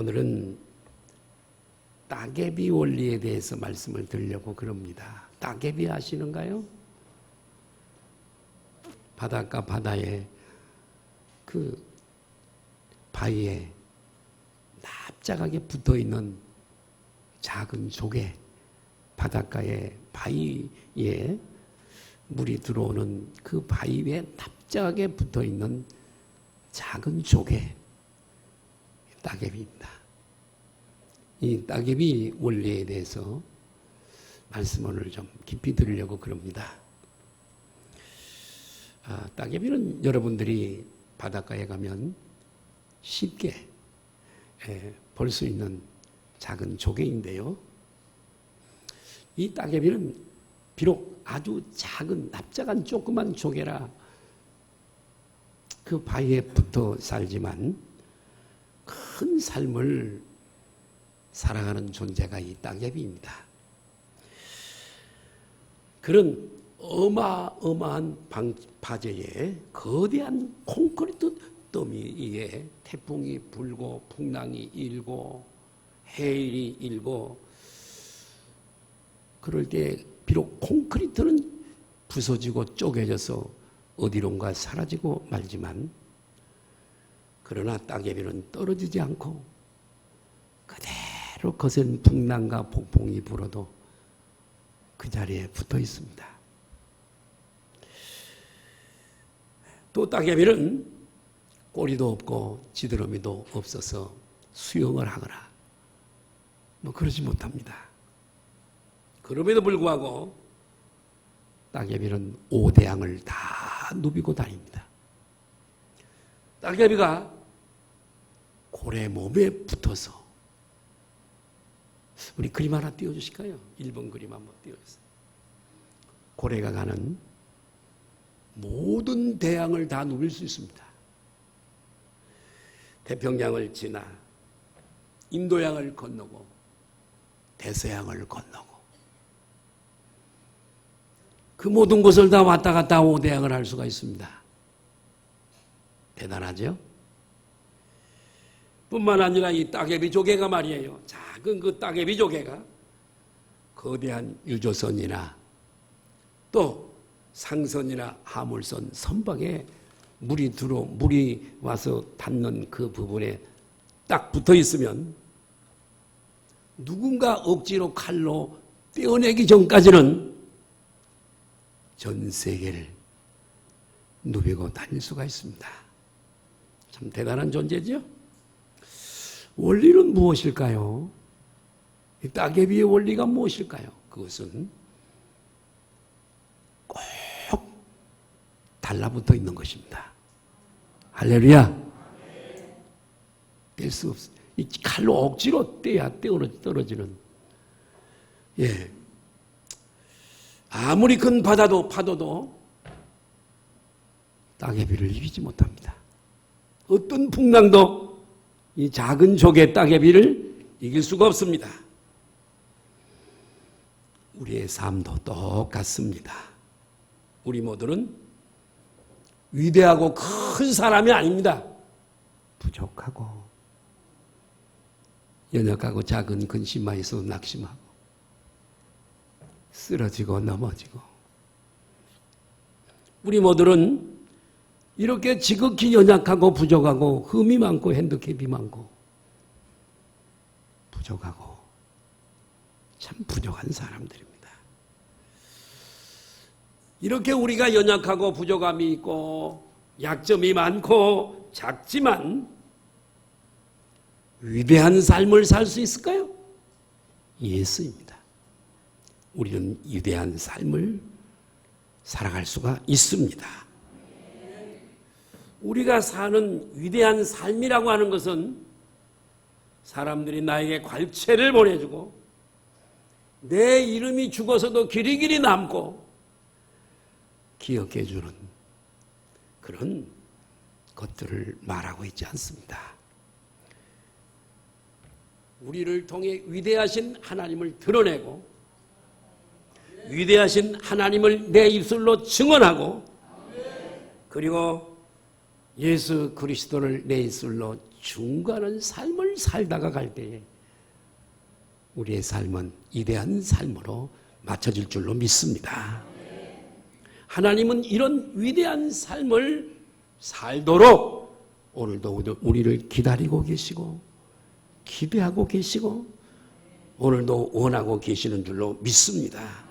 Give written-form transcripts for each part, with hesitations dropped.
오늘은 따개비 원리에 대해서 말씀을 드리려고 그럽니다. 따개비 아시는가요? 바닷가 바다에 그 바위에 납작하게 붙어있는 작은 조개, 바닷가에 바위에 물이 들어오는 그 바위 위에 납작하게 붙어있는 작은 조개, 따개비입니다. 이 따개비 원리에 대해서 말씀을 좀 깊이 드리려고 그럽니다. 따개비는 여러분들이 바닷가에 가면 쉽게 볼 수 있는 작은 조개인데요. 이 따개비는 비록 아주 작은 납작한 조그만 조개라 그 바위에 붙어 살지만 큰 삶을 살아가는 존재가 이 따개비입니다. 그런 어마어마한 바다에 거대한 콘크리트 더미 위에 태풍이 불고 풍랑이 일고 해일이 일고 그럴 때 비록 콘크리트는 부서지고 쪼개져서 어디론가 사라지고 말지만 그러나 따개비는 떨어지지 않고 그대로 거센 풍랑과 폭풍이 불어도 그 자리에 붙어 있습니다. 또 따개비는 꼬리도 없고 지드러미도 없어서 수영을 하거나 그러지 못합니다. 그럼에도 불구하고 따개비는 5대양을 다 누비고 다닙니다. 따개비가 고래 몸에 붙어서 우리 그림 하나 띄워주실까요? 1번 그림 한번 띄워주세요. 고래가 가는 모든 대양을 다 누빌 수 있습니다. 태평양을 지나 인도양을 건너고 대서양을 건너고 그 모든 곳을 다 왔다 갔다 5대양을 할 수가 있습니다. 대단하죠? 뿐만 아니라 이 따개비 조개가 말이에요. 작은 그 따개비 조개가 거대한 유조선이나 또 상선이나 하물선 선박에 물이 와서 닿는 그 부분에 딱 붙어 있으면 누군가 억지로 칼로 떼어내기 전까지는 전 세계를 누비고 다닐 수가 있습니다. 참 대단한 존재죠? 원리는 무엇일까요? 이 따개비의 원리가 무엇일까요? 그것은 꼭 달라붙어 있는 것입니다. 할렐루야! 뗄 수 없어. 이 칼로 억지로 떼야 떨어지는. 예. 아무리 큰 파도도 따개비를 이기지 못합니다. 어떤 풍랑도 이 작은 조개 따개비를 이길 수가 없습니다. 우리의 삶도 똑같습니다. 우리 모두는 위대하고 큰 사람이 아닙니다. 부족하고 연약하고 작은 근심하에서 낙심하고 쓰러지고 넘어지고 우리 모두는 이렇게 지극히 연약하고 부족하고 흠이 많고 핸디캡이 많고 부족하고 참 부족한 사람들입니다. 이렇게 우리가 연약하고 부족함이 있고 약점이 많고 작지만 위대한 삶을 살 수 있을까요? 예수입니다. 우리는 위대한 삶을 살아갈 수가 있습니다. 우리가 사는 위대한 삶이라고 하는 것은 사람들이 나에게 괄체를 보내주고 내 이름이 죽어서도 길이길이 남고 기억해주는 그런 것들을 말하고 있지 않습니다. 우리를 통해 위대하신 하나님을 드러내고 위대하신 하나님을 내 입술로 증언하고 그리고 예수 그리스도를 내 입술로 중간한 삶을 살다가 갈 때에 우리의 삶은 위대한 삶으로 맞춰질 줄로 믿습니다. 하나님은 이런 위대한 삶을 살도록 오늘도 우리를 기다리고 계시고 기대하고 계시고 오늘도 원하고 계시는 줄로 믿습니다.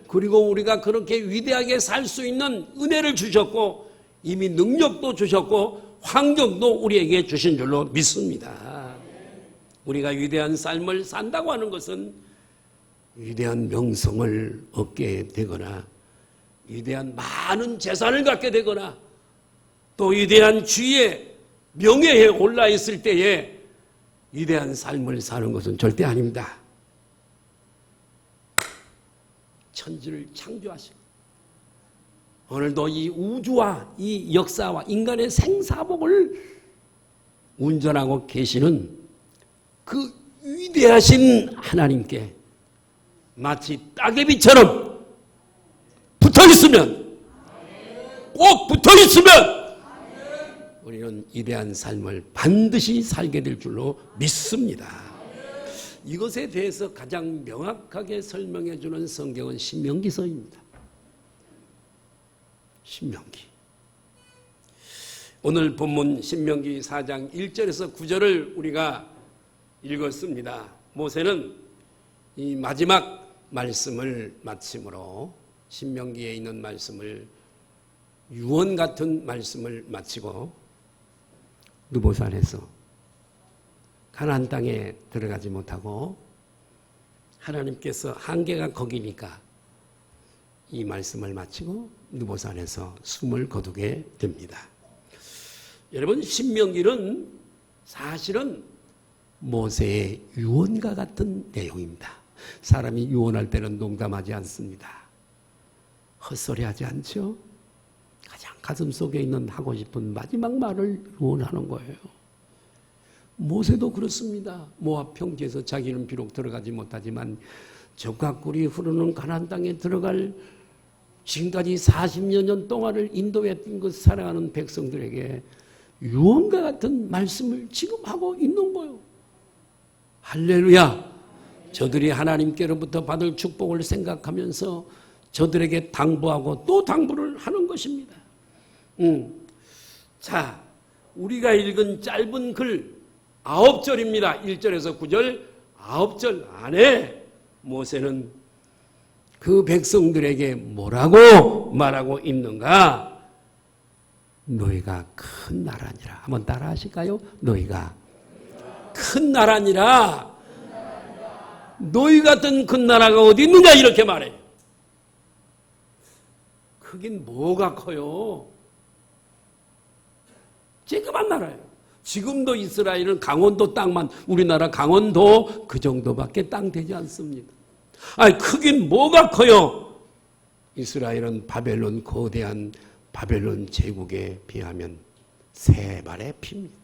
그리고 우리가 그렇게 위대하게 살 수 있는 은혜를 주셨고 이미 능력도 주셨고 환경도 우리에게 주신 줄로 믿습니다. 우리가 위대한 삶을 산다고 하는 것은 위대한 명성을 얻게 되거나 위대한 많은 재산을 갖게 되거나 또 위대한 지위에 명예에 올라 있을 때에 위대한 삶을 사는 것은 절대 아닙니다. 천지를 창조하시고 오늘도 이 우주와 이 역사와 인간의 생사복을 운전하고 계시는 그 위대하신 하나님께 마치 따개비처럼 붙어있으면 꼭 붙어있으면 우리는 위대한 삶을 반드시 살게 될 줄로 믿습니다. 이것에 대해서 가장 명확하게 설명해 주는 성경은 신명기서입니다. 신명기. 오늘 본문 신명기 4장 1절에서 9절을 우리가 읽었습니다. 모세는 이 마지막 말씀을 마침으로 신명기에 있는 말씀을 유언 같은 말씀을 마치고 느보산에서 가나안 땅에 들어가지 못하고 하나님께서 한계가 거기니까 이 말씀을 마치고 느보산에서 숨을 거두게 됩니다. 여러분, 신명기는 사실은 모세의 유언과 같은 내용입니다. 사람이 유언할 때는 농담하지 않습니다. 헛소리하지 않죠? 가장 가슴속에 있는 하고 싶은 마지막 말을 유언하는 거예요. 모세도 그렇습니다. 모압 평지에서 자기는 비록 들어가지 못하지만 젖과 꿀이 흐르는 가나안 땅에 들어갈 지금까지 40여 년 동안을 인도했던 그 사랑하는 백성들에게 유언과 같은 말씀을 지금 하고 있는 거예요. 할렐루야! 저들이 하나님께로부터 받을 축복을 생각하면서 저들에게 당부하고 또 당부를 하는 것입니다. 자, 우리가 읽은 짧은 글 9절입니다. 1절에서 9절 9절 안에 모세는 그 백성들에게 뭐라고 말하고 있는가? 너희가 큰 나라니라. 한번 따라 하실까요? 너희가 큰 나라니라. 너희 같은 큰 나라가 어디 있느냐 이렇게 말해요. 크긴 뭐가 커요? 쬐그만 나라예요. 지금도 이스라엘은 강원도 땅만, 우리나라 강원도 그 정도밖에 땅 되지 않습니다. 아니 크긴 뭐가 커요? 이스라엘은 바벨론, 거대한 바벨론 제국에 비하면 세 발의 피입니다.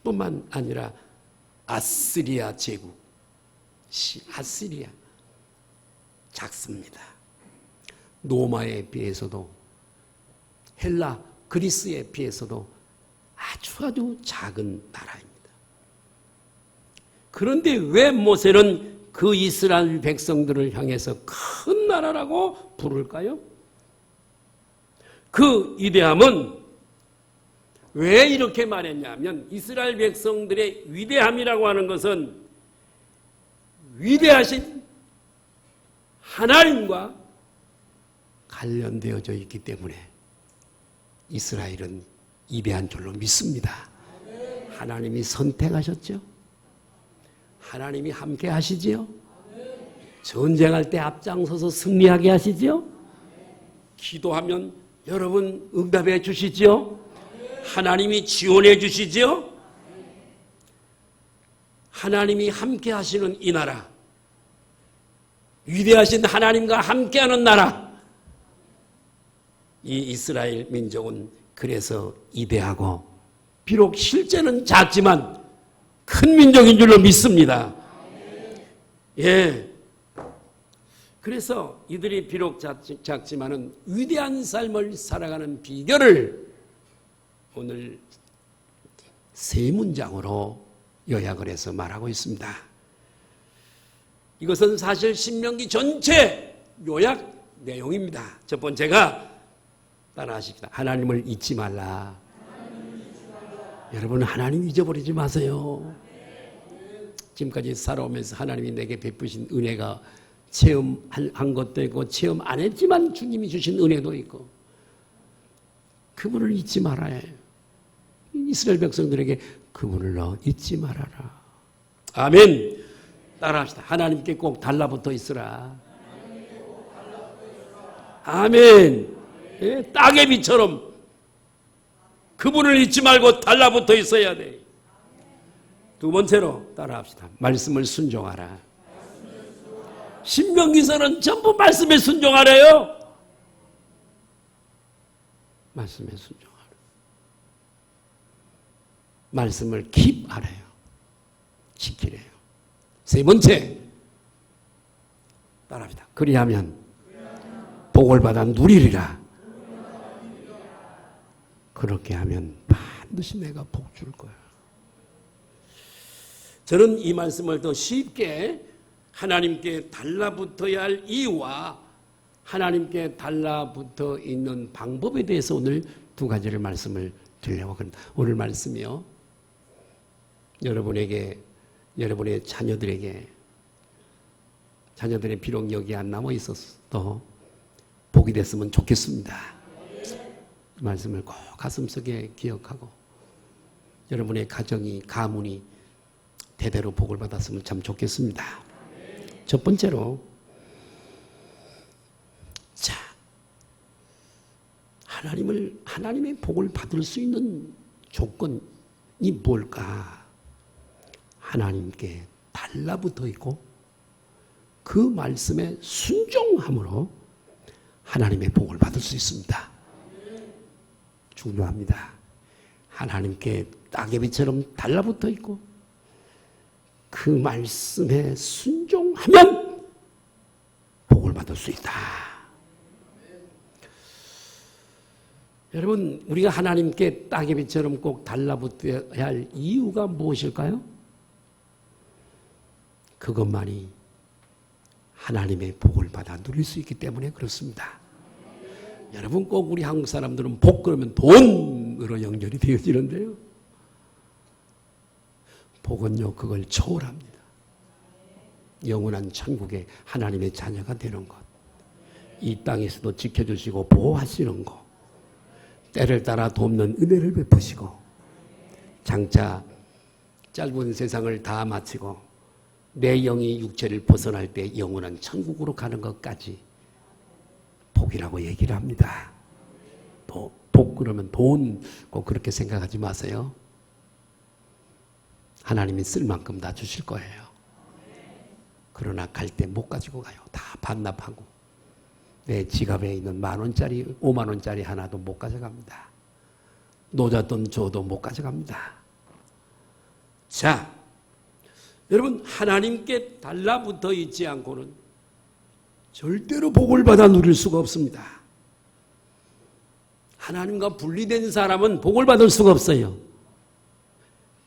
뿐만 아니라 아스리아 제국, 아스리아 작습니다. 로마에 비해서도 헬라, 그리스에 비해서도 아주 작은 나라입니다. 그런데 왜 모세는 그 이스라엘 백성들을 향해서 큰 나라라고 부를까요? 그 위대함은 왜 이렇게 말했냐면 이스라엘 백성들의 위대함이라고 하는 것은 위대하신 하나님과 관련되어져 있기 때문에 이스라엘은 위대한 줄로 믿습니다. 하나님이 선택하셨죠. 하나님이 함께 하시지요. 전쟁할 때 앞장서서 승리하게 하시지요. 기도하면 여러분 응답해 주시지요. 하나님이 지원해 주시지요. 하나님이 함께 하시는 이 나라, 위대하신 하나님과 함께하는 나라, 이 이스라엘 민족은 그래서 위대하고 비록 실제는 작지만 큰 민족인 줄로 믿습니다. 예. 그래서 이들이 비록 작지만은 위대한 삶을 살아가는 비결을 오늘 세 문장으로 요약을 해서 말하고 있습니다. 이것은 사실 신명기 전체 요약 내용입니다. 첫 번째가 따라하십시다. 하나님을 잊지 말라. 여러분, 하나님 잊어버리지 마세요. 지금까지 살아오면서 하나님이 내게 베푸신 은혜가 체험한 것도 있고 체험 안 했지만 주님이 주신 은혜도 있고 그분을 잊지 말아야 해요. 이스라엘 백성들에게 그분을 너 잊지 말아라. 아멘. 따라합시다. 하나님께 꼭 달라붙어 있으라. 아멘. 예, 따개비처럼 그분을 잊지 말고 달라붙어 있어야 돼. 두 번째로 따라합시다. 말씀을 순종하라. 신명기서는 전부 말씀에 순종하래요. 말씀에 순종하라. 말씀을 킵하래요. 지키래요. 세 번째 따라합시다. 그리하면 복을 받아 누리리라. 그렇게 하면 반드시 내가 복 줄 거야. 저는 이 말씀을 더 쉽게 하나님께 달라붙어야 할 이유와 하나님께 달라붙어 있는 방법에 대해서 오늘 두 가지를 말씀을 드리려고 합니다. 오늘 말씀이요. 여러분의 자녀들이 비록 여기 안 남아 있었어도 복이 됐으면 좋겠습니다. 이 말씀을 꼭 가슴속에 기억하고 여러분의 가문이 대대로 복을 받았으면 참 좋겠습니다. 첫 번째로 자, 하나님의 복을 받을 수 있는 조건이 뭘까? 하나님께 달라붙어 있고 그 말씀에 순종함으로 하나님의 복을 받을 수 있습니다. 중요합니다. 하나님께 따개비처럼 달라붙어 있고 그 말씀에 순종하면 복을 받을 수 있다. 여러분, 우리가 하나님께 따개비처럼 꼭 달라붙어야 할 이유가 무엇일까요? 그것만이 하나님의 복을 받아 누릴 수 있기 때문에 그렇습니다. 여러분, 꼭 우리 한국 사람들은 복 그러면 돈으로 연결이 되어지는데요. 복은요, 그걸 초월합니다. 영원한 천국에 하나님의 자녀가 되는 것, 이 땅에서도 지켜주시고 보호하시는 것, 때를 따라 돕는 은혜를 베푸시고 장차 짧은 세상을 다 마치고 내 영이 육체를 벗어날 때 영원한 천국으로 가는 것까지 복이라고 얘기를 합니다. 복 그러면 돈 꼭 그렇게 생각하지 마세요. 하나님이 쓸 만큼 다 주실 거예요. 그러나 갈 때 못 가지고 가요. 다 반납하고 내 지갑에 있는 10,000원짜리 50,000원짜리 하나도 못 가져갑니다. 노잣돈 줘도 못 가져갑니다. 자, 여러분, 하나님께 달라붙어 있지 않고는 절대로 복을 받아 누릴 수가 없습니다. 하나님과 분리된 사람은 복을 받을 수가 없어요.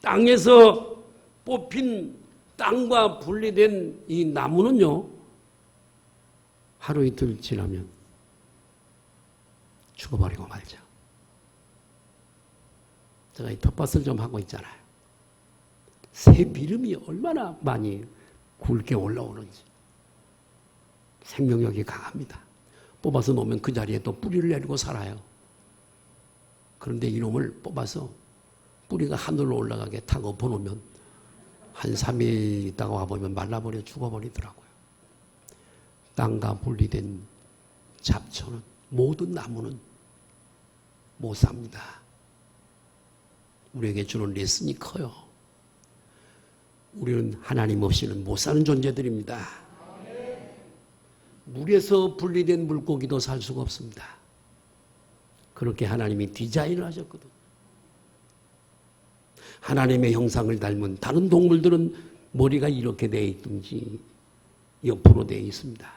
땅에서 뽑힌 땅과 분리된 이 나무는요, 하루 이틀 지나면 죽어버리고 말죠. 제가 이 텃밭을 좀 하고 있잖아요. 새 비름이 얼마나 많이 굵게 올라오는지. 생명력이 강합니다. 뽑아서 놓으면 그 자리에 또 뿌리를 내리고 살아요. 그런데 이놈을 뽑아서 뿌리가 하늘로 올라가게 탁 엎어놓으면 한 3일 있다가 와보면 말라버려 죽어버리더라고요. 땅과 분리된 잡초는, 모든 나무는 못 삽니다. 우리에게 주는 레슨이 커요. 우리는 하나님 없이는 못 사는 존재들입니다. 물에서 분리된 물고기도 살 수가 없습니다. 그렇게 하나님이 디자인을 하셨거든. 하나님의 형상을 닮은 다른 동물들은 머리가 이렇게 되어 있든지 옆으로 되어 있습니다.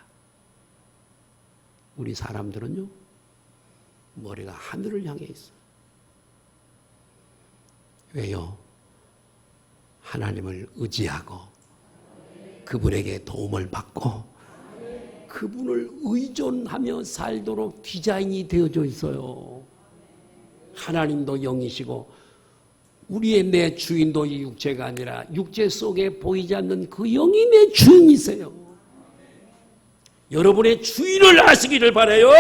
우리 사람들은요, 머리가 하늘을 향해 있어요. 왜요? 하나님을 의지하고 그분에게 도움을 받고 그분을 의존하며 살도록 디자인이 되어져 있어요. 하나님도 영이시고 우리의 내 주인도 이 육체가 아니라 육체 속에 보이지 않는 그 영이 내 주인이세요. 여러분의 주인을 아시기를 바라요.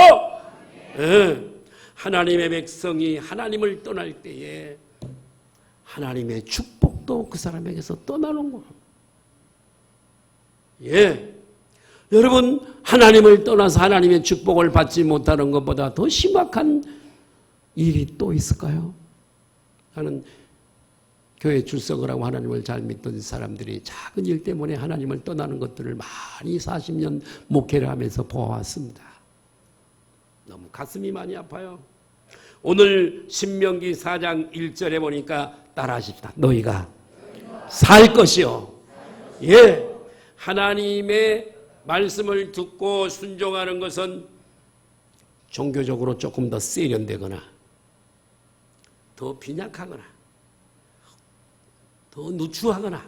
네. 하나님의 백성이 하나님을 떠날 때에 하나님의 축복도 그 사람에게서 떠나는 거예요. 예. 여러분, 하나님을 떠나서 하나님의 축복을 받지 못하는 것보다 더 심각한 일이 또 있을까요? 나는 교회 출석을 하고 하나님을 잘 믿던 사람들이 작은 일 때문에 하나님을 떠나는 것들을 많이 40년 목회를 하면서 보아왔습니다. 너무 가슴이 많이 아파요. 오늘 신명기 4장 1절에 보니까 따라하십시다. 너희가 살 것이요. 예. 하나님의 말씀을 듣고 순종하는 것은 종교적으로 조금 더 세련되거나 더 빈약하거나 더 누추하거나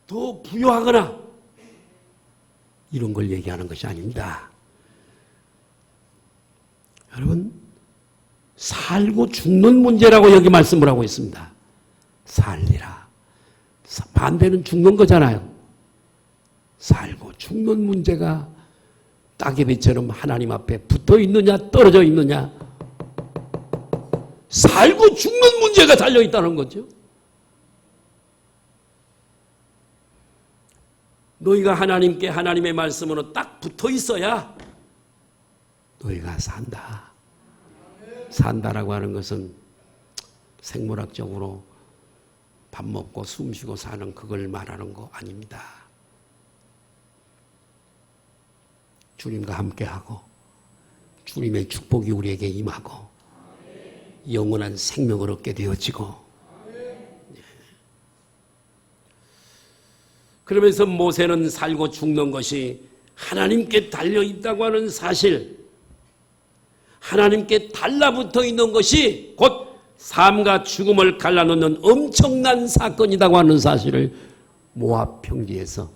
더 부유하거나 이런 걸 얘기하는 것이 아닙니다. 여러분, 살고 죽는 문제라고 여기 말씀을 하고 있습니다. 살리라. 반대는 죽는 거잖아요. 살고 죽는 문제가 따개비처럼 하나님 앞에 붙어 있느냐 떨어져 있느냐, 살고 죽는 문제가 달려 있다는 거죠. 너희가 하나님께 하나님의 말씀으로 딱 붙어 있어야 너희가 산다. 산다라고 하는 것은 생물학적으로 밥 먹고 숨 쉬고 사는 그걸 말하는 거 아닙니다. 주님과 함께하고 주님의 축복이 우리에게 임하고 영원한 생명을 얻게 되어지고, 그러면서 모세는 살고 죽는 것이 하나님께 달려있다고 하는 사실, 하나님께 달라붙어 있는 것이 곧 삶과 죽음을 갈라놓는 엄청난 사건이라고 하는 사실을 모압 평지에서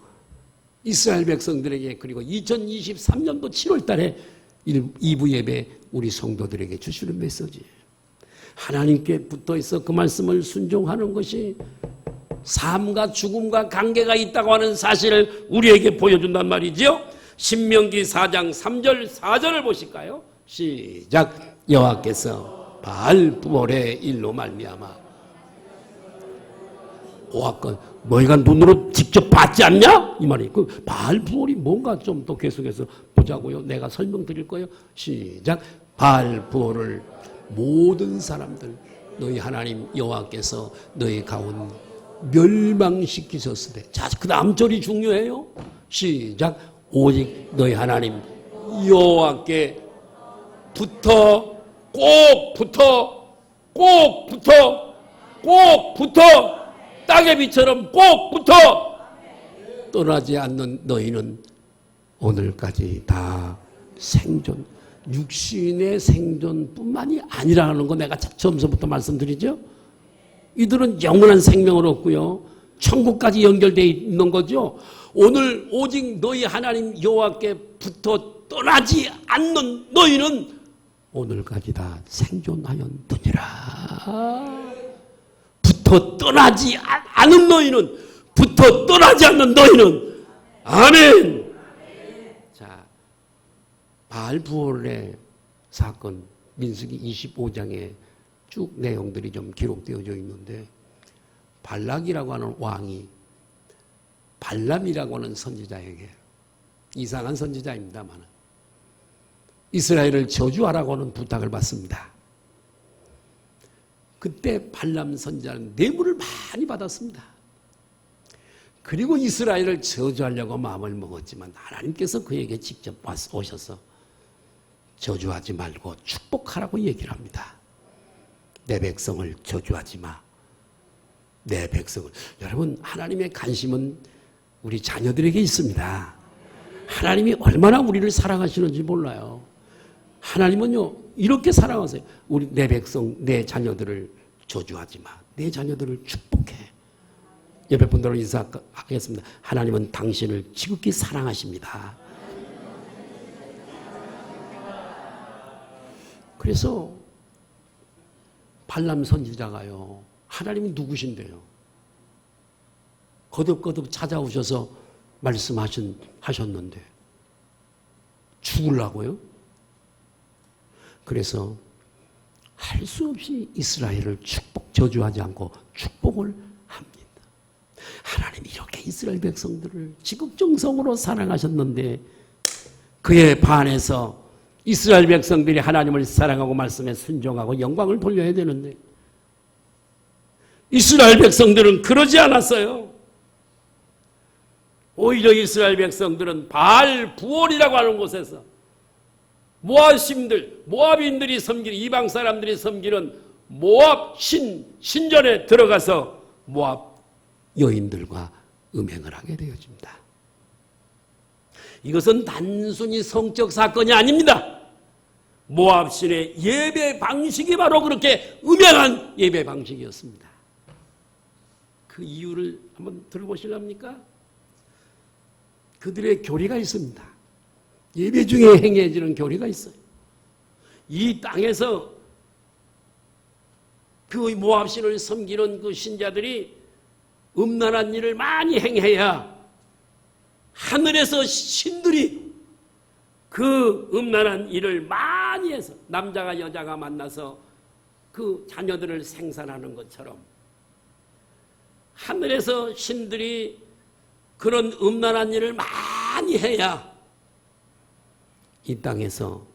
이스라엘 백성들에게, 그리고 2023년도 7월 달에 2부 예배 우리 성도들에게 주시는 메시지예요. 하나님께 붙어있어 그 말씀을 순종하는 것이 삶과 죽음과 관계가 있다고 하는 사실을 우리에게 보여준단 말이죠. 신명기 4장 3절 4절을 보실까요? 시작. 여호와께서 바알 부올의 일로 말미암아 오악건 너희가 눈으로 직접 봤지 않냐? 이 말이. 그 바알 부올이 뭔가 좀 더 계속해서 보자고요. 내가 설명드릴 거예요. 시작. 바알 부올을 모든 사람들 너희 하나님 여호와께서 너희 가운 멸망시키셨을 때, 자, 그 다음 절이 중요해요. 시작. 오직 너희 하나님 여호와께 붙어, 꼭 붙어, 꼭 붙어, 꼭 붙어, 따개비처럼 꼭 붙어 떠나지 않는 너희는 오늘까지 다 생존, 육신의 생존뿐만이 아니라는 거 내가 처음서부터 말씀드리죠. 이들은 영원한 생명을 얻고요, 천국까지 연결되어 있는 거죠. 오늘 오직 너희 하나님 여호와께 붙어 떠나지 않는 너희는 오늘까지 다 생존하였느니라. 붙어 떠나지 않은 너희는, 붙어 떠나지 않는 너희는. 아멘. 자, 바알 부올의 사건 민수기 25장에 쭉 내용들이 좀 기록되어져 있는데, 발락이라고 하는 왕이 발람이라고 하는 선지자에게, 이상한 선지자입니다만, 이스라엘을 저주하라고 하는 부탁을 받습니다. 그때 발람 선지자는 뇌물을 많이 받았습니다. 그리고 이스라엘을 저주하려고 마음을 먹었지만 하나님께서 그에게 직접 오셔서 저주하지 말고 축복하라고 얘기를 합니다. 내 백성을 저주하지 마. 내 백성을. 여러분, 하나님의 관심은 우리 자녀들에게 있습니다. 하나님이 얼마나 우리를 사랑하시는지 몰라요. 하나님은요, 이렇게 사랑하세요. 우리 내 백성, 내 자녀들을 저주하지 마. 내 자녀들을 축복해. 옆에 분들로 인사하겠습니다. 하나님은 당신을 지극히 사랑하십니다. 그래서 발람 선지자가요, 하나님이 누구신데요? 거듭거듭 찾아오셔서 말씀하셨는데 죽으려고요? 그래서 할 수 없이 이스라엘을 저주하지 않고 축복을 합니다. 하나님이 이렇게 이스라엘 백성들을 지극정성으로 사랑하셨는데 그에 반해서 이스라엘 백성들이 하나님을 사랑하고 말씀에 순종하고 영광을 돌려야 되는데 이스라엘 백성들은 그러지 않았어요. 오히려 이스라엘 백성들은 바알 부올이라고 하는 곳에서 모압인들이 섬기는, 이방 사람들이 섬기는 모압 신전에 들어가서 모압 여인들과 음행을 하게 되어집니다. 이것은 단순히 성적 사건이 아닙니다. 모압 신의 예배 방식이 바로 그렇게 음행한 예배 방식이었습니다. 그 이유를 한번 들어보실랍니까? 그들의 교리가 있습니다. 예배 중에 행해지는 교리가 있어요. 이 땅에서 그 모압신을 섬기는 그 신자들이 음란한 일을 많이 행해야 하늘에서 신들이 그 음란한 일을 많이 해서 남자가 여자가 만나서 그 자녀들을 생산하는 것처럼 하늘에서 신들이 그런 음란한 일을 많이 해야 이 땅에서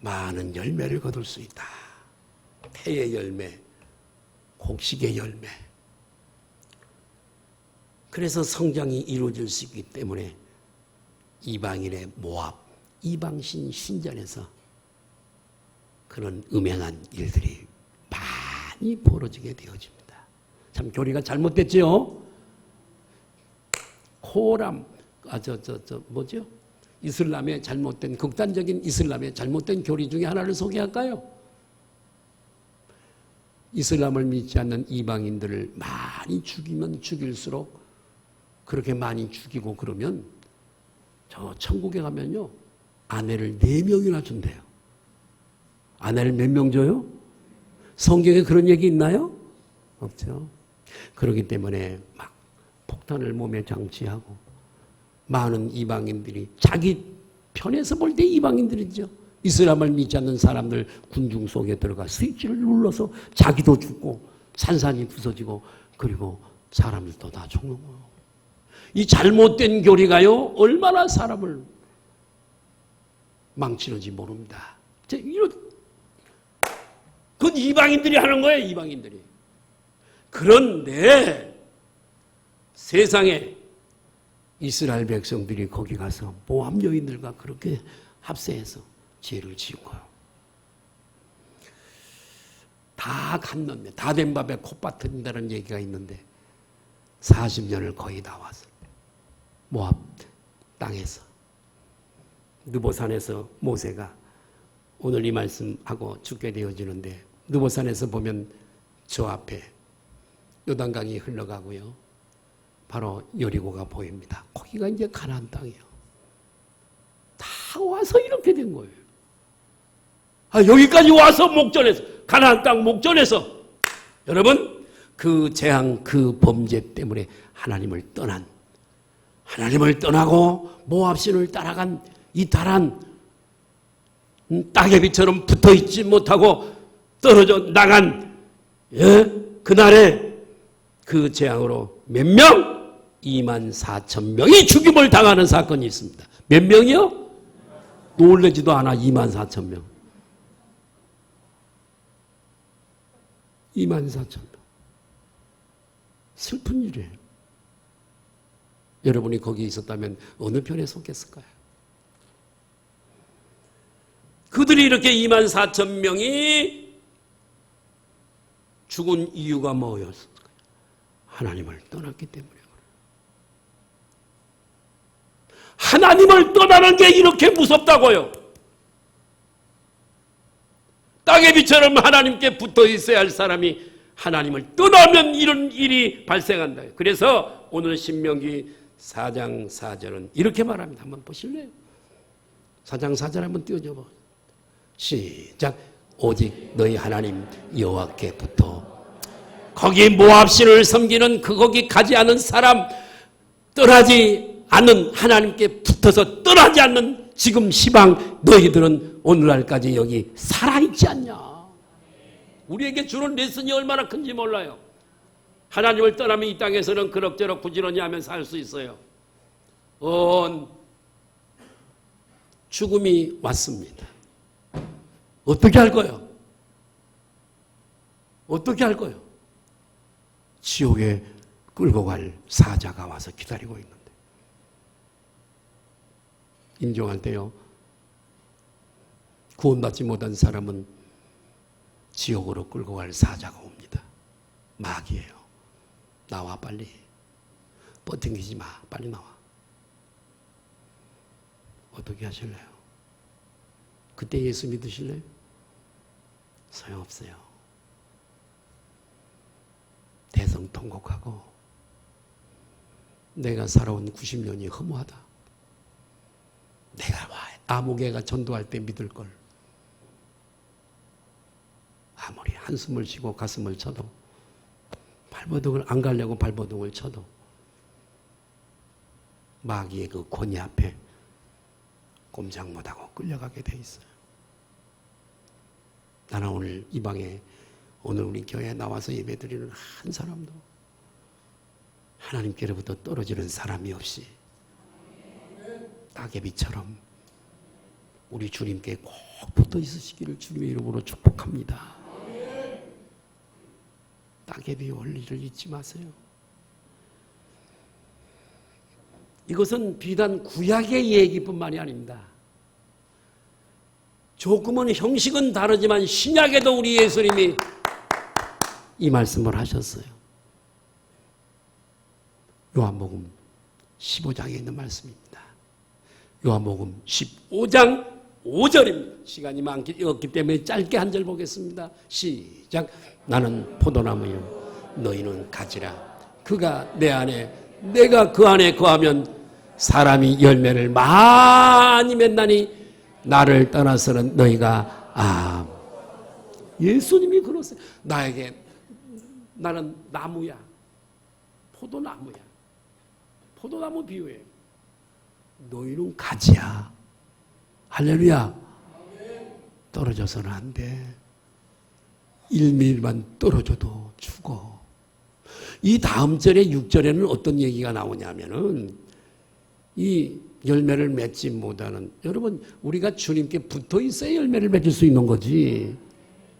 많은 열매를 거둘 수 있다. 태의 열매, 곡식의 열매. 그래서 성장이 이루어질 수 있기 때문에 이방인의 모압, 이방신 신전에서 그런 음행한 일들이 많이 벌어지게 되어집니다. 참 교리가 잘못됐죠? 코람, 뭐죠? 이슬람의 잘못된, 극단적인 이슬람의 잘못된 교리 중에 하나를 소개할까요? 이슬람을 믿지 않는 이방인들을 많이 죽이면 죽일수록 그렇게 많이 죽이고 그러면 저 천국에 가면요 아내를 4명이나 준대요. 아내를 몇 명 줘요? 성경에 그런 얘기 있나요? 없죠. 그렇기 때문에 막 폭탄을 몸에 장치하고 많은 이방인들이 자기 편에서 볼 때 이방인들이죠. 이슬람을 믿지 않는 사람들 군중 속에 들어가 스위치를 눌러서 자기도 죽고 산산이 부서지고 그리고 사람들도 다 죽는 거예요. 이 잘못된 교리가요 얼마나 사람을 망치는지 모릅니다. 그건 이방인들이 하는 거예요. 이방인들이. 그런데 세상에 이스라엘 백성들이 거기 가서 모압 여인들과 그렇게 합세해서 죄를 지은 거예요. 다 갔는데 다 된 밥에 콧밭 튼다는 얘기가 있는데 40년을 거의 다 왔어요. 모압 땅에서 느보산에서 모세가 오늘 이 말씀하고 죽게 되어지는데 느보산에서 보면 저 앞에 요단강이 흘러가고요. 바로 여리고가 보입니다. 거기가 이제 가나안 땅이에요. 다 와서 이렇게 된 거예요. 여기까지 와서 목전에서 가나안 땅 목전에서 여러분 그 재앙 그 범죄 때문에 하나님을 떠나고 모압신을 따라간 이 다란 따개비처럼 붙어있지 못하고 떨어져 나간 그날의 그 재앙으로 몇 명? 24,000명이 죽임을 당하는 사건이 있습니다. 몇 명이요? 놀라지도 않아. 24,000명. 24,000명. 슬픈 일이에요. 여러분이 거기 있었다면 어느 편에 속했을까요? 그들이 이렇게 24,000명이 죽은 이유가 뭐였을까요? 하나님을 떠났기 때문에. 하나님을 떠나는 게 이렇게 무섭다고요. 따개비처럼 하나님께 붙어 있어야 할 사람이 하나님을 떠나면 이런 일이 발생한다. 그래서 오늘 신명기 4장 4절은 이렇게 말합니다. 한번 보실래요? 4장 4절 한번 띄워줘 봐. 시작. 오직 너희 하나님 여호와께 붙어 거기 모압신을 섬기는 거기 가지 않은 사람, 떠나지 않는 하나님께 붙어서 떠나지 않는 지금 시방 너희들은 오늘날까지 여기 살아있지 않냐. 우리에게 주는 레슨이 얼마나 큰지 몰라요. 하나님을 떠나면 이 땅에서는 그럭저럭 부지런히 하면 살 수 있어요. 죽음이 왔습니다. 어떻게 할 거예요? 어떻게 할 거예요? 지옥에 끌고 갈 사자가 와서 기다리고 있는데 인정할 때요. 구원받지 못한 사람은 지옥으로 끌고 갈 사자가 옵니다. 마귀예요. 나와 빨리. 버팅기지 마. 빨리 나와. 어떻게 하실래요? 그때 예수 믿으실래요? 소용없어요. 대성통곡하고 내가 살아온 90년이 허무하다. 내가 아무개가 전도할 때 믿을 걸. 아무리 한숨을 쉬고 가슴을 쳐도 발버둥을 안 가려고 발버둥을 쳐도 마귀의 그 권위 앞에 꼼짝 못하고 끌려가게 돼 있어요. 나는 오늘 이 방에 오늘 우리 교회에 나와서 예배드리는 한 사람도 하나님께로부터 떨어지는 사람이 없이 따개비처럼 우리 주님께 꼭 붙어 있으시기를 주님의 이름으로 축복합니다. 따개비 원리를 잊지 마세요. 이것은 비단 구약의 얘기뿐만이 아닙니다. 조금은 형식은 다르지만 신약에도 우리 예수님이 이 말씀을 하셨어요. 요한복음 15장에 있는 말씀입니다. 요한복음 15장 5절입니다. 시간이 많기 없기 때문에 짧게 한 절 보겠습니다. 시작. 나는 포도나무요 너희는 가지라. 그가 내 안에 내가 그 안에 거하면 사람이 열매를 많이 맺나니 나를 떠나서는 너희가 예수님이 그러세요. 나에게 나는 나무야. 포도나무야. 포도나무 비유예요. 너희는 가지야. 할렐루야. 떨어져서는 안 돼. 1mm만 떨어져도 죽어. 이 다음 절에 6절에는 어떤 얘기가 나오냐면은 이 열매를 맺지 못하는, 여러분 우리가 주님께 붙어 있어야 열매를 맺을 수 있는 거지.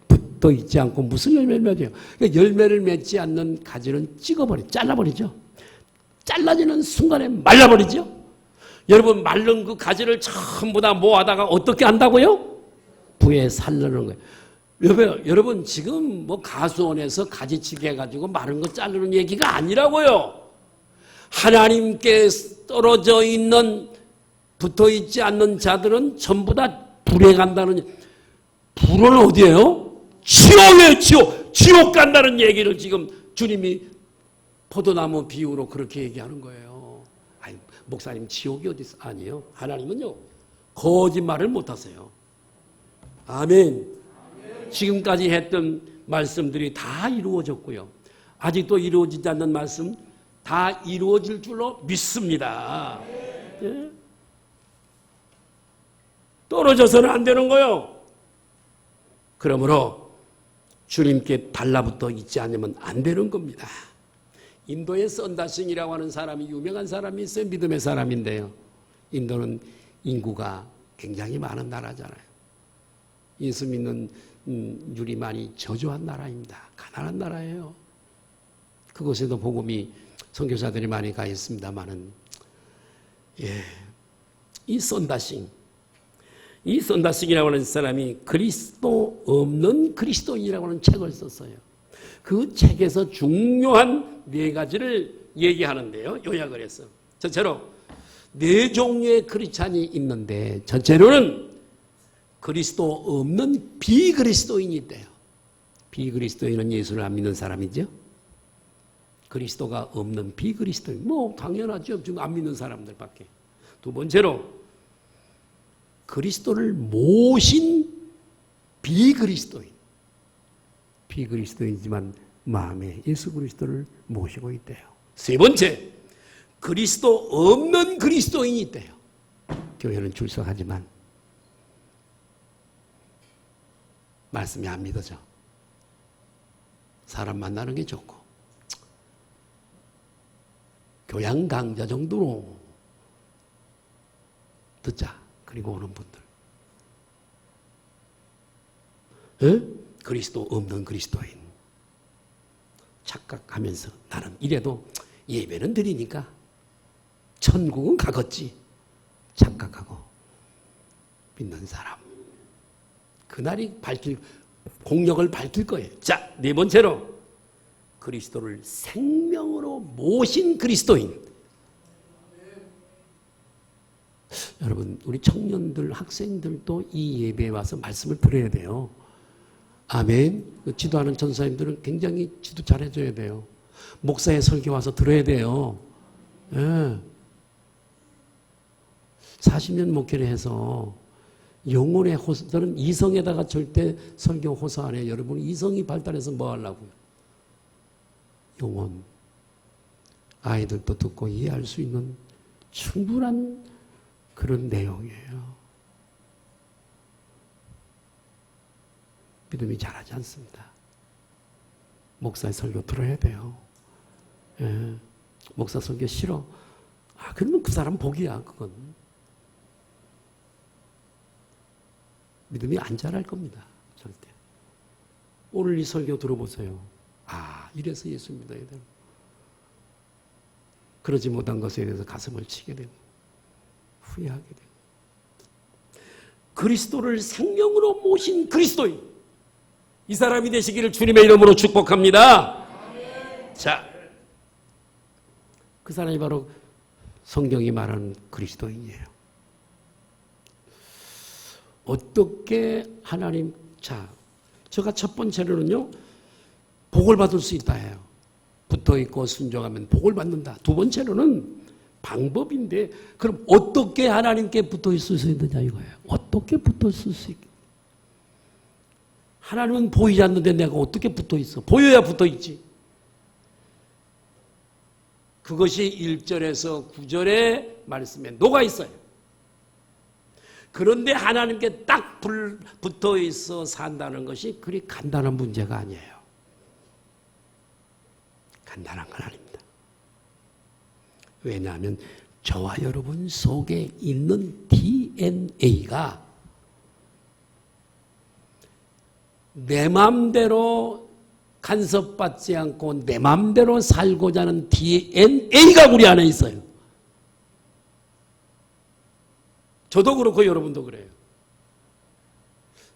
붙어 있지 않고 무슨 열매를 맺어요? 그러니까 열매를 맺지 않는 가지는 잘라버리죠. 잘라지는 순간에 말라버리죠. 여러분 마른 그 가지를 전부 다 모아다가 어떻게 한다고요? 부에 살르는 거예요. 여러분 지금 뭐 가수원에서 가지치기 해가지고 마른 거 자르는 얘기가 아니라고요. 하나님께 떨어져 있는 붙어 있지 않는 자들은 전부 다 불에 간다는. 불은 어디예요? 지옥이에요. 지옥 간다는 얘기를 지금 주님이 포도나무 비유로 그렇게 얘기하는 거예요. 아니, 목사님 지옥이 어디 있어? 아니에요. 하나님은요 거짓말을 못하세요. 아멘. 지금까지 했던 말씀들이 다 이루어졌고요. 아직도 이루어지지 않는 말씀 다 이루어질 줄로 믿습니다. 예? 떨어져서는 안 되는 거요. 그러므로 주님께 달라붙어 있지 않으면 안 되는 겁니다. 인도의 썬다싱이라고 하는 사람이 유명한 사람이 있어요. 믿음의 사람인데요. 인도는 인구가 굉장히 많은 나라잖아요. 예수 믿는 율이 많이 저조한 나라입니다. 가난한 나라예요. 그곳에도 복음이 선교사들이 많이 가 있습니다만은, 이 썬다싱이라고 하는 사람이 그리스도 없는 그리스도인이라고 하는 책을 썼어요. 그 책에서 중요한 4가지를 얘기하는데요. 요약을 해서. 첫째로 4종류의 크리스찬이 있는데, 첫째로는 그리스도 없는 비그리스도인이 있대요. 비그리스도인은 예수를 안 믿는 사람이죠. 그리스도가 없는 비그리스도인, 뭐 당연하죠. 지금 안 믿는 사람들밖에. 두 번째로 그리스도를 모신 비그리스도인. 비그리스도인이지만 마음에 예수 그리스도를 모시고 있대요. 세 번째, 그리스도 없는 그리스도인이 있대요. 교회는 출석하지만 말씀이 안 믿어져. 사람 만나는 게 좋고 교양 강좌 정도로 듣자. 그리고 오는 분들. 그리스도 없는 그리스도인. 착각하면서 나는 이래도 예배는 드리니까 천국은 가겠지. 착각하고 믿는 사람. 그날이 공력을 밝힐 거예요. 자, 네 번째로 그리스도를 생명으로 모신 그리스도인. 여러분, 우리 청년들, 학생들도 이 예배에 와서 말씀을 들어야 돼요. 아멘. 지도하는 전사님들은 굉장히 지도 잘해줘야 돼요. 목사의 설교 와서 들어야 돼요. 예. 40년 목회를 해서 영혼의 호소, 저는 이성에다가 절대 설교 호소 안 해요. 여러분, 이성이 발달해서 뭐 하려고요? 영혼. 아이들도 듣고 이해할 수 있는 충분한 그런 내용이에요. 믿음이 자라지 않습니다. 목사의 설교 들어야 돼요. 예. 목사 설교 싫어. 그러면 그 사람 복이야, 그건. 믿음이 안 자랄 겁니다. 절대. 오늘 이 설교 들어보세요. 이래서 예수 믿어야 되고. 그러지 못한 것에 대해서 가슴을 치게 되고 후회하게 되고. 그리스도를 생명으로 모신 그리스도인. 이 사람이 되시기를 주님의 이름으로 축복합니다. 자, 그 사람이 바로 성경이 말하는 그리스도인이에요. 어떻게 하나님, 자, 제가 첫 번째로는요, 복을 받을 수 있다 해요. 붙어 있고 순종하면 복을 받는다. 두 번째로는 방법인데, 그럼 어떻게 하나님께 붙어 있을 수 있느냐 이거예요. 어떻게 붙어 있을 수 있게? 하나님은 보이지 않는데 내가 어떻게 붙어 있어? 보여야 붙어 있지. 그것이 1절에서 9절의 말씀에 녹아 있어요. 그런데 하나님께 딱 붙어 있어 산다는 것이 그리 간단한 문제가 아니에요. 간단한 건 아닙니다. 왜냐하면 저와 여러분 속에 있는 DNA가 내 마음대로 간섭받지 않고 내 마음대로 살고자 하는 DNA가 우리 안에 있어요. 저도 그렇고 여러분도 그래요.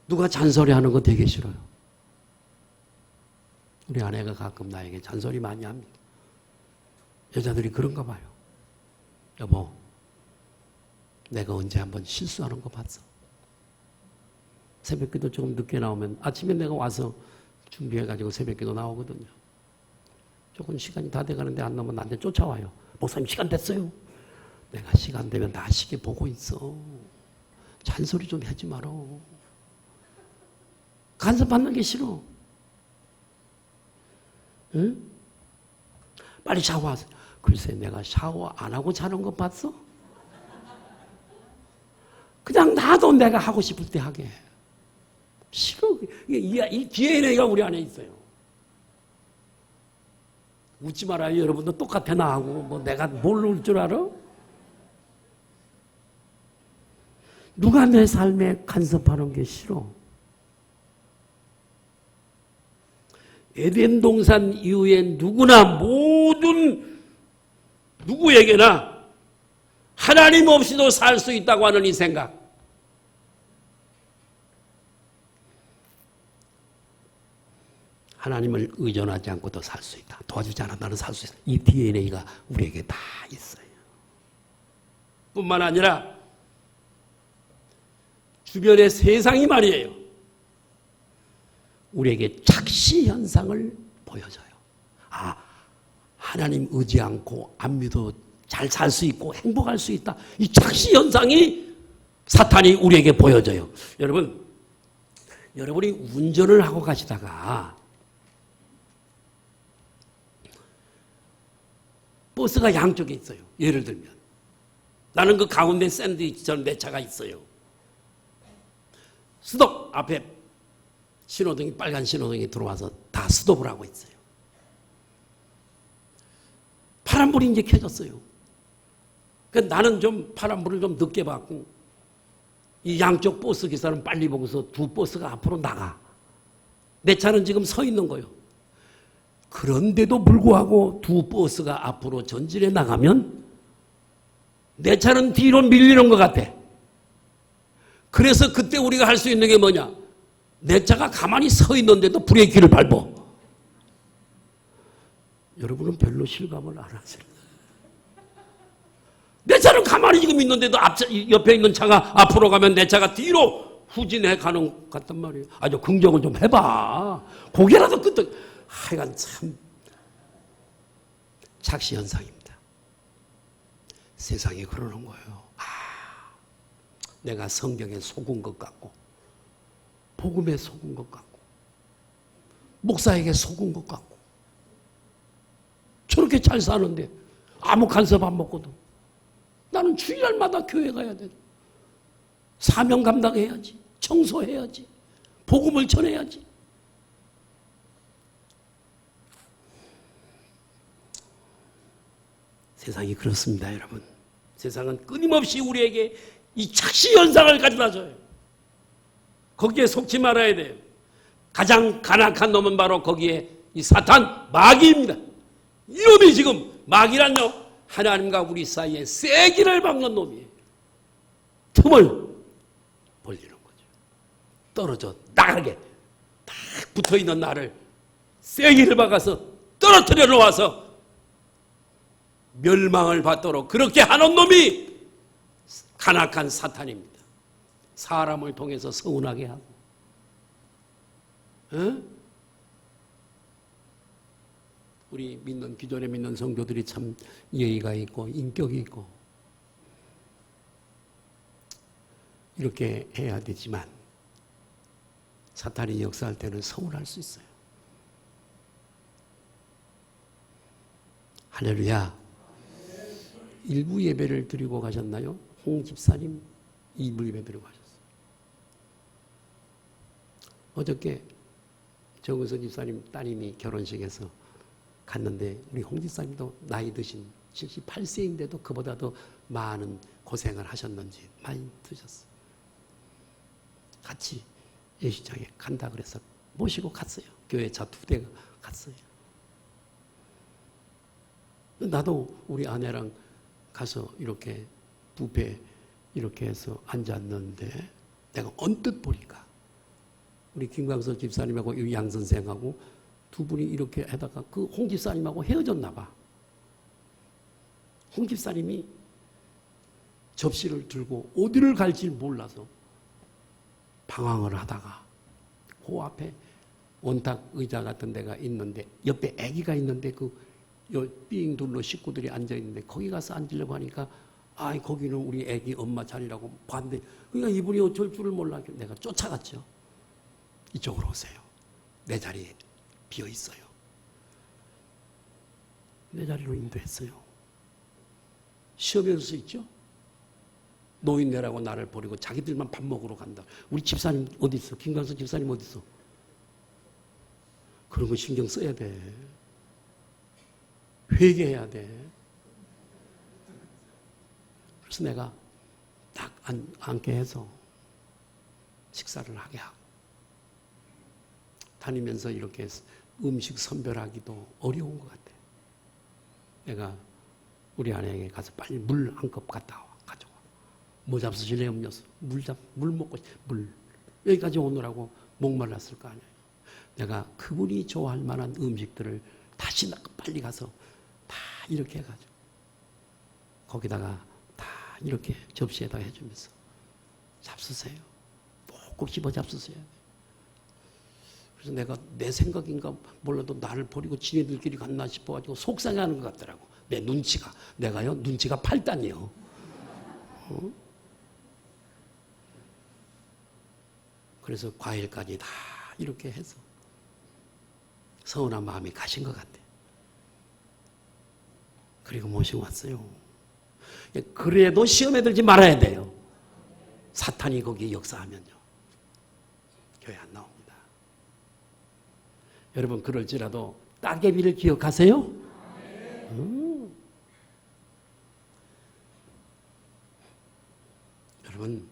누가 잔소리하는 거 되게 싫어요. 우리 아내가 가끔 나에게 잔소리 많이 합니다. 여자들이 그런가 봐요. 여보, 내가 언제 한번 실수하는 거 봤어? 새벽기도 조금 늦게 나오면 아침에 내가 와서 준비해가지고 새벽기도 나오거든요. 조금 시간이 다 돼가는데 안 나오면 나한테 쫓아와요. 목사님 시간 됐어요. 내가 시간 되면 나 시계 보고 있어. 잔소리 좀 하지 마라. 간섭받는 게 싫어. 응? 빨리 샤워하세요. 글쎄 내가 샤워 안 하고 자는 거 봤어? 그냥 놔도 내가 하고 싶을 때 하게 해. 싫어. 이 DNA가 우리 안에 있어요. 웃지 말아요. 여러분도 똑같아 나하고. 뭐 내가 뭘 울 줄 알아? 누가 내 삶에 간섭하는 게 싫어? 에덴 동산 이후에 누구에게나 하나님 없이도 살 수 있다고 하는 이 생각. 하나님을 의존하지 않고도 살 수 있다. 도와주지 않아도 살 수 있다. 이 DNA가 우리에게 다 있어요. 뿐만 아니라 주변의 세상이 말이에요. 우리에게 착시 현상을 보여줘요. 아, 하나님 의지 않고 안 믿어 잘 살 수 있고 행복할 수 있다. 이 착시 현상이 사탄이 우리에게 보여줘요. 여러분이 운전을 하고 가시다가 버스가 양쪽에 있어요. 예를 들면 나는 그 가운데 샌드위치처럼 내 차가 있어요. 스톱! 앞에 신호등이 빨간 신호등이 들어와서 다 스톱을 하고 있어요. 파란불이 이제 켜졌어요. 그러니까 나는 좀 파란불을 좀 늦게 봤고 이 양쪽 버스 기사는 빨리 보고서 두 버스가 앞으로 나가. 내 차는 지금 서 있는 거예요. 그런데도 불구하고 두 버스가 앞으로 전진해 나가면 내 차는 뒤로 밀리는 것 같아. 그래서 그때 우리가 할 수 있는 게 뭐냐? 내 차가 가만히 서 있는데도 브레이크를 밟어. 여러분은 별로 실감을 안 하세요. 내 차는 가만히 지금 있는데도 옆에 있는 차가 앞으로 가면 내 차가 뒤로 후진해 가는 것 같단 말이에요. 아주 긍정을 좀 해봐. 고개라도 끄덕. 하여간 참 착시 현상입니다. 세상이 그러는 거예요. 내가 성경에 속은 것 같고 복음에 속은 것 같고 목사에게 속은 것 같고 저렇게 잘 사는데 아무 간섭 안 먹고도 나는 주일날마다 교회 가야 돼. 사명 감당해야지. 청소해야지. 복음을 전해야지. 세상이 그렇습니다, 여러분. 세상은 끊임없이 우리에게 이 착시 현상을 가져다 줘요. 거기에 속지 말아야 돼요. 가장 간악한 놈은 바로 거기에 이 사탄, 마귀입니다. 이놈이 지금 마귀란요. 하나님과 우리 사이에 쐐기를 박는 놈이에요. 틈을 벌리는 거죠. 떨어져 나가게 딱 붙어있는 나를 쐐기를 박아서 떨어뜨려 놓아서 멸망을 받도록 그렇게 하는 놈이 간악한 사탄입니다. 사람을 통해서 서운하게 하고 우리 기존에 믿는 성도들이 참 예의가 있고 인격이 있고 이렇게 해야 되지만 사탄이 역사할 때는 서운할 수 있어요. 할렐루야. 일부 예배를 드리고 가셨나요? 홍 집사님 2부 예배 드리고 가셨어요. 어저께 정은서 집사님 따님이 결혼식에서 갔는데 우리 홍 집사님도 나이 드신 78세인데도 그보다도 많은 고생을 하셨는지 많이 드셨어요. 같이 예식장에 간다 그래서 모시고 갔어요. 교회 차 2대가 갔어요. 나도 우리 아내랑 가서 이렇게 뷔페 이렇게 해서 앉았는데 내가 언뜻 보니까 우리 김광석 집사님하고 이 양 선생하고 두 분이 이렇게 하다가 그 홍 집사님하고 헤어졌나 봐. 홍 집사님이 접시를 들고 어디를 갈지 몰라서 방황을 하다가 그 앞에 원탁 의자 같은 데가 있는데 옆에 아기가 있는데 삥 둘러 식구들이 앉아 있는데 거기 가서 앉으려고 하니까 거기는 우리 아기 엄마 자리라고 봤는데 그러니까 이분이 어쩔 줄을 몰라 내가 쫓아갔죠. 이쪽으로 오세요. 내 자리에 비어 있어요. 내 자리로 인도했어요. 시험에 수 있죠? 노인네라고 나를 버리고 자기들만 밥 먹으러 간다. 우리 집사님 어디 있어? 김광석 집사님 어디 있어? 그런 거 신경 써야 돼. 회개해야 돼. 그래서 내가 딱 앉게 해서 식사를 하게 하고 다니면서 이렇게 음식 선별하기도 어려운 것 같아. 내가 우리 아내에게 가서 빨리 물 한 컵 갖다 와. 가져와. 뭐 잡수실래 음료수? 물 먹고 물. 여기까지 오느라고 목말랐을 거 아니에요. 내가 그분이 좋아할 만한 음식들을 다시 빨리 가서 다 이렇게 해가지고 거기다가 다 이렇게 접시에다 해주면서 잡수세요. 꼭 집어잡수세요. 그래서 내가 내 생각인가 몰라도 나를 버리고 지네들끼리 갔나 싶어가지고 속상해하는 것 같더라고. 내 눈치가. 내가요 눈치가 8단이요. 그래서 과일까지 다 이렇게 해서 서운한 마음이 가신 것 같아요. 그리고 모시고 왔어요. 그래도 시험에 들지 말아야 돼요. 사탄이 거기에 역사하면요. 교회 안 나옵니다. 여러분 그럴지라도 따개비를 기억하세요? 여러분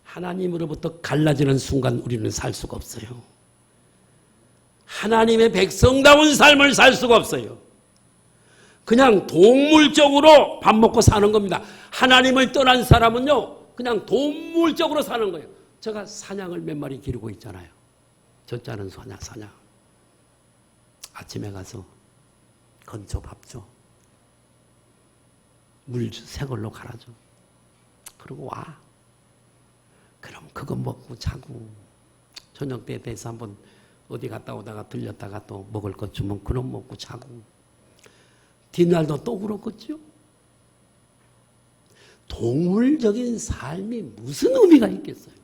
하나님으로부터 갈라지는 순간 우리는 살 수가 없어요. 하나님의 백성다운 삶을 살 수가 없어요. 그냥 동물적으로 밥 먹고 사는 겁니다. 하나님을 떠난 사람은요 그냥 동물적으로 사는 거예요. 제가 사냥을 몇 마리 기르고 있잖아요. 젖자는 사냥. 아침에 가서 건조 밥 줘. 물 새 걸로 갈아줘. 그러고 와. 그럼 그거 먹고 자고 저녁 때 돼서 한번 어디 갔다 오다가 들렸다가 또 먹을 것 주면 그럼 먹고 자고 뒷날도 또 그렇겠죠. 동물적인 삶이 무슨 의미가 있겠어요?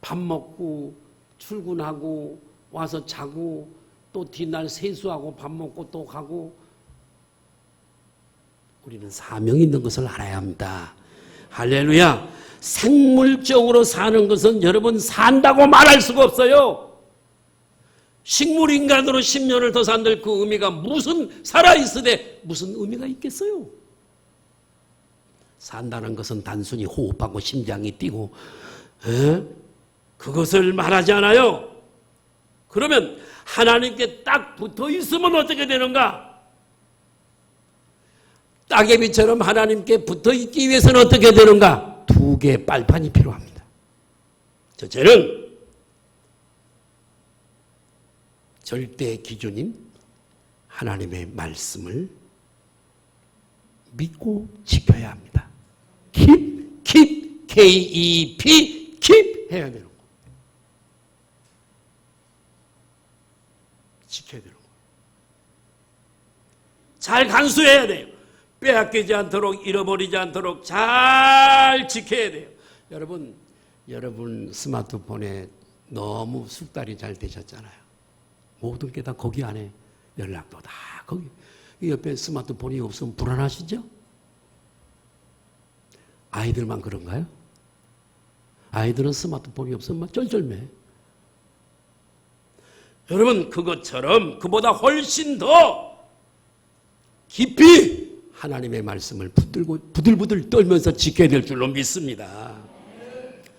밥 먹고 출근하고 와서 자고 또 뒷날 세수하고 밥 먹고 또 가고 우리는 사명이 있는 것을 알아야 합니다. 할렐루야. 생물적으로 사는 것은 여러분 산다고 말할 수가 없어요. 식물인간으로 10년을 더 산들 그 의미가 무슨 살아있으되 무슨 의미가 있겠어요? 산다는 것은 단순히 호흡하고 심장이 뛰고 그것을 말하지 않아요. 그러면 하나님께 딱 붙어 있으면 어떻게 되는가? 따개비처럼 하나님께 붙어 있기 위해서는 어떻게 되는가? 2개의 빨판이 필요합니다. 첫째는 절대 기준인 하나님의 말씀을 믿고 지켜야 합니다. keep, K-E-P, keep 해야 되는 거. 지켜야 되는 거. 잘 간수해야 돼요. 빼앗기지 않도록 잃어버리지 않도록 잘 지켜야 돼요. 여러분 스마트폰에 너무 숙달이 잘 되셨잖아요. 모든 게 다 거기 안에 연락도 다 거기. 이 옆에 스마트폰이 없으면 불안하시죠? 아이들만 그런가요? 아이들은 스마트폰이 없으면 막 쩔쩔매. 여러분 그것처럼 그보다 훨씬 더 깊이 하나님의 말씀을 부들부들 떨면서 지켜야 될 줄로 믿습니다.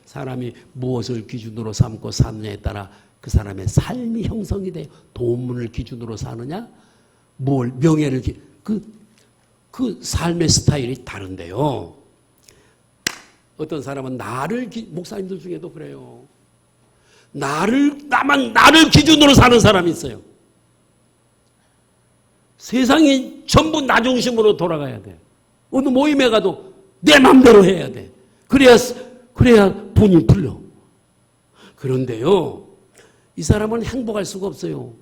사람이 무엇을 기준으로 삼고 사느냐에 따라 그 사람의 삶이 형성이 돼요. 돈문을 기준으로 사느냐, 명예를 그 삶의 스타일이 다른데요. 어떤 사람은 목사님들 중에도 그래요. 나를 기준으로 사는 사람이 있어요. 세상이 전부 나 중심으로 돌아가야 돼. 어느 모임에 가도 내 맘대로 해야 돼. 그래야 돈이 풀려. 그런데요, 이 사람은 행복할 수가 없어요.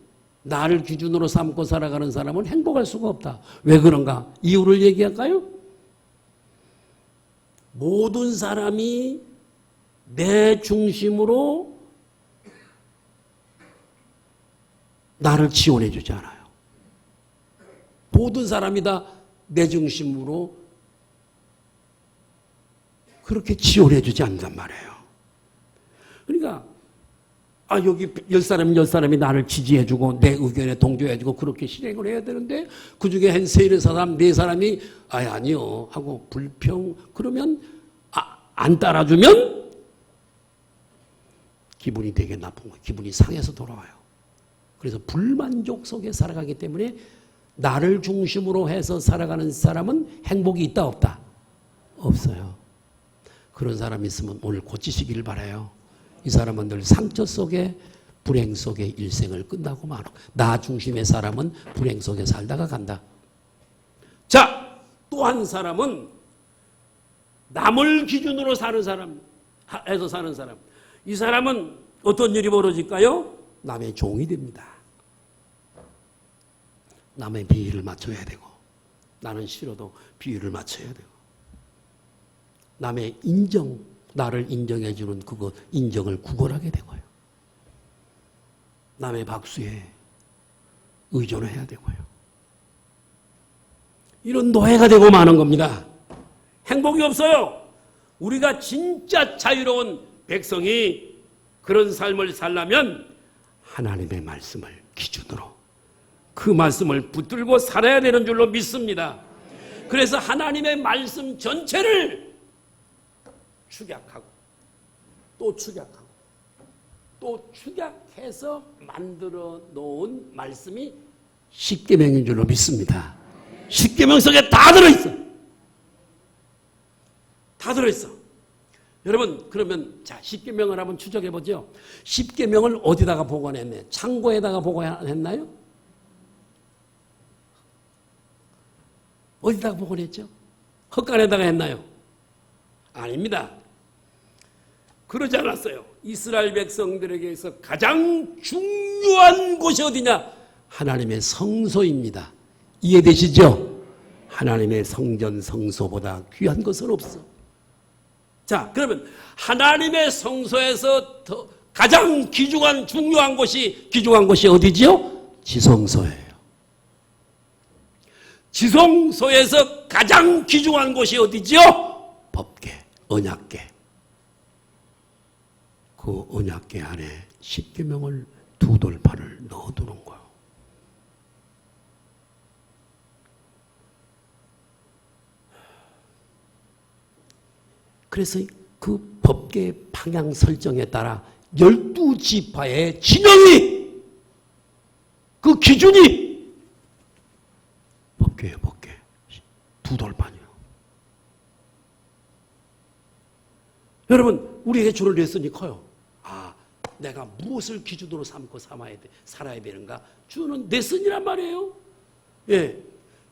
나를 기준으로 삼고 살아가는 사람은 행복할 수가 없다. 왜 그런가? 이유를 얘기할까요? 모든 사람이 내 중심으로 나를 지원해 주지 않아요. 모든 사람이 다 내 중심으로 그렇게 지원해 주지 않는단 말이에요. 그러니까 여기 10사람이 나를 지지해 주고 내 의견에 동조해 주고 그렇게 실행을 해야 되는데 그중에 한 3사람, 4사람이 아니요 하고 그러면 안 따라주면 기분이 되게 나쁜 거예요. 기분이 상해서 돌아와요. 그래서 불만족 속에 살아가기 때문에 나를 중심으로 해서 살아가는 사람은 행복이 있다 없다? 없어요. 그런 사람이 있으면 오늘 고치시기를 바라요. 이 사람은 늘 상처 속에 불행 속에 일생을 끝나고 말고 나 중심의 사람은 불행 속에 살다가 간다. 자, 또 무수한 사람은 남을 기준으로 사는 사람, 해서 사는 사람. 이 사람은 어떤 일이 벌어질까요? 남의 종이 됩니다. 남의 비위를 맞춰야 되고, 나는 싫어도 비위를 맞춰야 되고, 남의 인정, 나를 인정해주는 그거 인정을 구걸하게 되고요. 남의 박수에 의존해야 되고요. 이런 노예가 되고 마는 겁니다. 행복이 없어요. 우리가 진짜 자유로운 백성이 그런 삶을 살려면 하나님의 말씀을 기준으로 그 말씀을 붙들고 살아야 되는 줄로 믿습니다. 그래서 하나님의 말씀 전체를 축약하고 또 축약하고 또 축약해서 만들어 놓은 말씀이 십계명인 줄로 믿습니다. 십계명 속에 다 들어있어. 다 들어있어. 여러분 그러면 자 십계명을 한번 추적해 보죠. 십계명을 어디다가 보관했나요? 창고에다가 보관했나요? 어디다가 보관했죠? 헛간에다가 했나요? 아닙니다. 그러지 않았어요. 이스라엘 백성들에게서 가장 중요한 곳이 어디냐? 하나님의 성소입니다. 이해되시죠? 하나님의 성전 성소보다 귀한 것은 없어. 자, 그러면 하나님의 성소에서 가장 귀중한 중요한 곳이 어디지요? 지성소예요. 지성소에서 가장 귀중한 곳이 어디지요? 법궤, 언약궤. 그 언약궤 안에 십계명을 두 돌판을 넣어두는 거예요. 그래서 그 법궤 방향 설정에 따라 12지파의 진영이 그 기준이 법궤예요. 법궤. 두 돌판이요. 여러분 우리에게 주를 냈으니 커요. 아, 내가 무엇을 기준으로 삼고 살아야 되는가? 주는 냈으니란 말이에요. 예,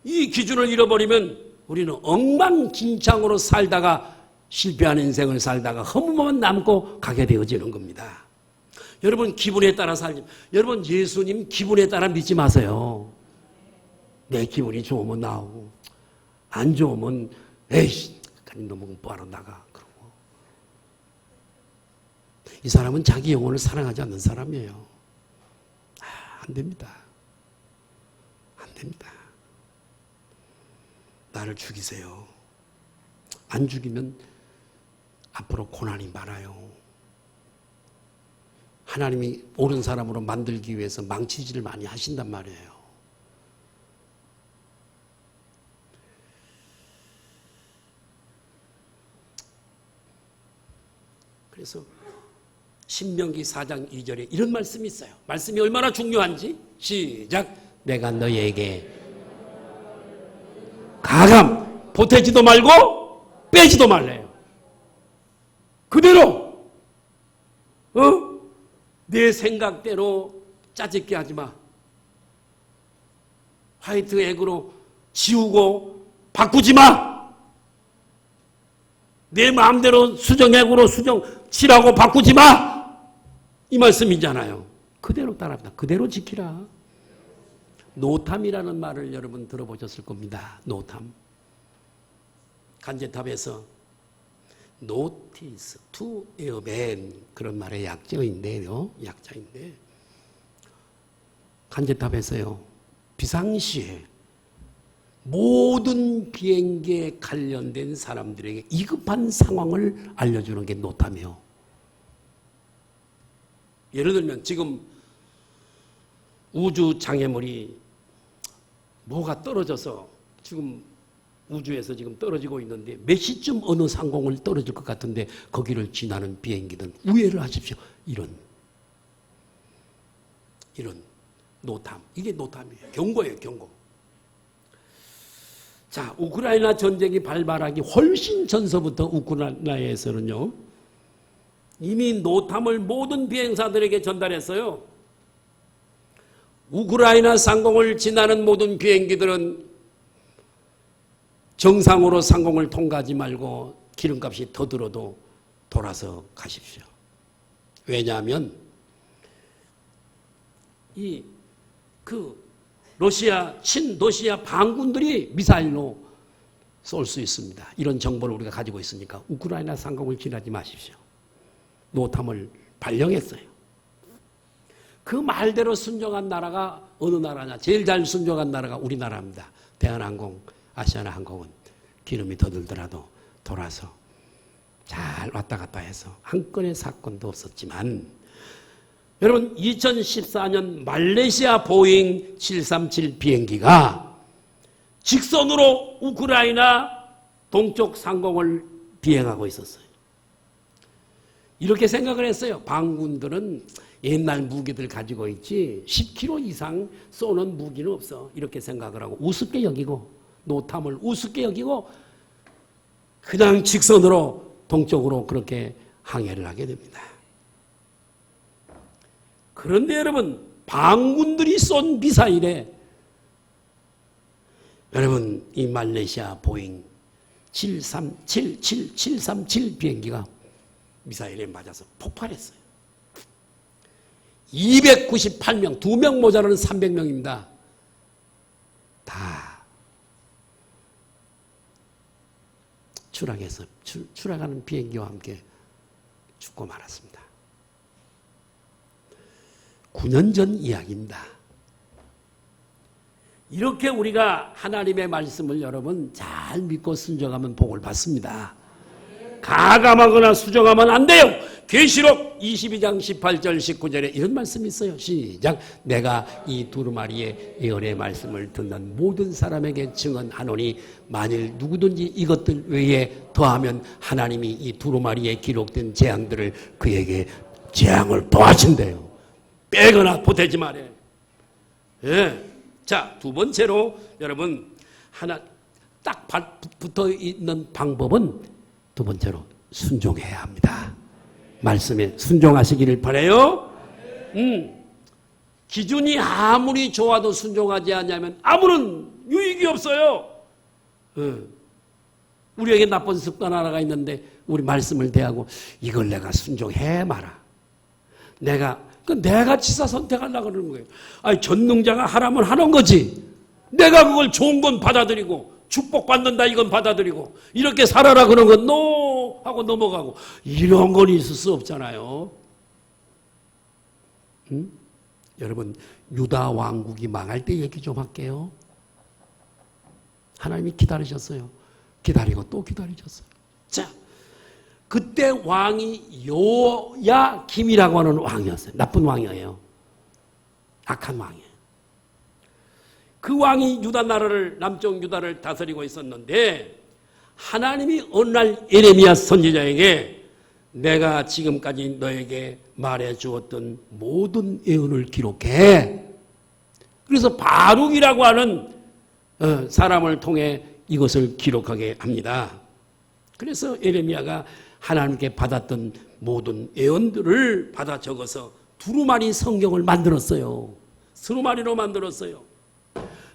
이 기준을 잃어버리면 우리는 엉망진창으로 살다가 실패한 인생을 살다가 허무만 남고 가게 되어지는 겁니다. 여러분 기분에 따라 살지. 여러분 예수님 기분에 따라 믿지 마세요. 내 기분이 좋으면 나오고 안 좋으면 에이씨 너무 뭐하러 나가 그러고. 이 사람은 자기 영혼을 사랑하지 않는 사람이에요. 안 됩니다. 안 됩니다. 나를 죽이세요. 안 죽이면 앞으로 고난이 많아요. 하나님이 옳은 사람으로 만들기 위해서 망치질을 많이 하신단 말이에요. 그래서 신명기 4장 2절에 이런 말씀이 있어요. 말씀이 얼마나 중요한지 시작. 내가 너희에게 가감 보태지도 말고 빼지도 말래요. 그대로 내 생각대로 짜집게 하지 마. 화이트 액으로 지우고 바꾸지 마. 내 마음대로 수정액으로 칠하고 바꾸지 마. 이 말씀이잖아요. 그대로 따라합니다. 그대로 지키라. 노탐이라는 말을 여러분 들어보셨을 겁니다. 노탐. 간제탑에서 notice to a man 그런 말의 약자인데요. 약자인데 간제탑에서요. 비상시에 모든 비행기에 관련된 사람들에게 위급한 상황을 알려주는 게 노탐이에요. 예를 들면 지금 우주 장애물이 뭐가 떨어져서 지금 우주에서 지금 떨어지고 있는데 몇 시쯤 어느 상공을 떨어질 것 같은데 거기를 지나는 비행기든 우회를 하십시오. 이런 노탐. 이게 노탐이에요. 경고예요. 경고. 자, 우크라이나 전쟁이 발발하기 훨씬 전서부터 우크라이나에서는요. 이미 노탐을 모든 비행사들에게 전달했어요. 우크라이나 상공을 지나는 모든 비행기들은 정상으로 상공을 통과하지 말고 기름값이 더 들어도 돌아서 가십시오. 왜냐하면 친러시아 반군들이 미사일로 쏠 수 있습니다. 이런 정보를 우리가 가지고 있으니까 우크라이나 상공을 지나지 마십시오. 노탐을 발령했어요. 그 말대로 순종한 나라가 어느 나라냐? 제일 잘 순종한 나라가 우리나라입니다. 대한항공, 아시아나항공은 기름이 더 들더라도 돌아서 잘 왔다 갔다 해서 한 건의 사건도 없었지만, 여러분 2014년 말레이시아 보잉 737 비행기가 직선으로 우크라이나 동쪽 상공을 비행하고 있었어요. 이렇게 생각을 했어요. 반군들은 옛날 무기들 가지고 있지 10km 이상 쏘는 무기는 없어. 이렇게 생각을 하고 우습게 여기고, 노탐을 우습게 여기고 그냥 직선으로 동쪽으로 그렇게 항해를 하게 됩니다. 그런데 여러분, 반군들이 쏜 미사일에 여러분 이 말레이시아 보잉 737 비행기가 미사일에 맞아서 폭발했어요. 298명, 2명 모자라는 300명입니다. 다 추락하는 비행기와 함께 죽고 말았습니다. 9년 전 이야기입니다. 이렇게 우리가 하나님의 말씀을 여러분 잘 믿고 순종하면 복을 받습니다. 가감하거나 수정하면 안 돼요. 계시록 22장 18절 19절에 이런 말씀이 있어요. 시작. 내가 이 두루마리의 예언의 말씀을 듣는 모든 사람에게 증언하노니 만일 누구든지 이것들 외에 더하면 하나님이 이 두루마리에 기록된 재앙들을 그에게 재앙을 더하신대요. 빼거나 보태지 말아요. 예. 자, 두 번째로 여러분 하나 딱 붙어 있는 방법은 두 번째로 순종해야 합니다. 말씀에 순종하시기를 바라요. 기준이 아무리 좋아도 순종하지 않냐면 아무런 유익이 없어요. 우리에게 나쁜 습관 하나가 있는데 우리 말씀을 대하고 이걸 내가 순종해 마라. 내가 치사 선택하려고 그러는 거예요. 아니, 전능자가 하라면 하는 거지. 내가 그걸 좋은 건 받아들이고 축복받는다 이건 받아들이고 이렇게 살아라 그런 건 노 하고 넘어가고 이런 건 있을 수 없잖아요. 여러분 유다 왕국이 망할 때 얘기 좀 할게요. 하나님이 기다리셨어요. 기다리고 또 기다리셨어요. 자, 그때 왕이 요야김이라고 하는 왕이었어요. 나쁜 왕이에요. 악한 왕이에요. 그 왕이 유다 나라를, 남쪽 유다를 다스리고 있었는데 하나님이 어느 날 예레미야 선지자에게 내가 지금까지 너에게 말해 주었던 모든 예언을 기록해. 그래서 바룩이라고 하는 사람을 통해 이것을 기록하게 합니다. 그래서 예레미야가 하나님께 받았던 모든 예언들을 받아 적어서 두루마리 성경을 만들었어요. 두루마리로 만들었어요.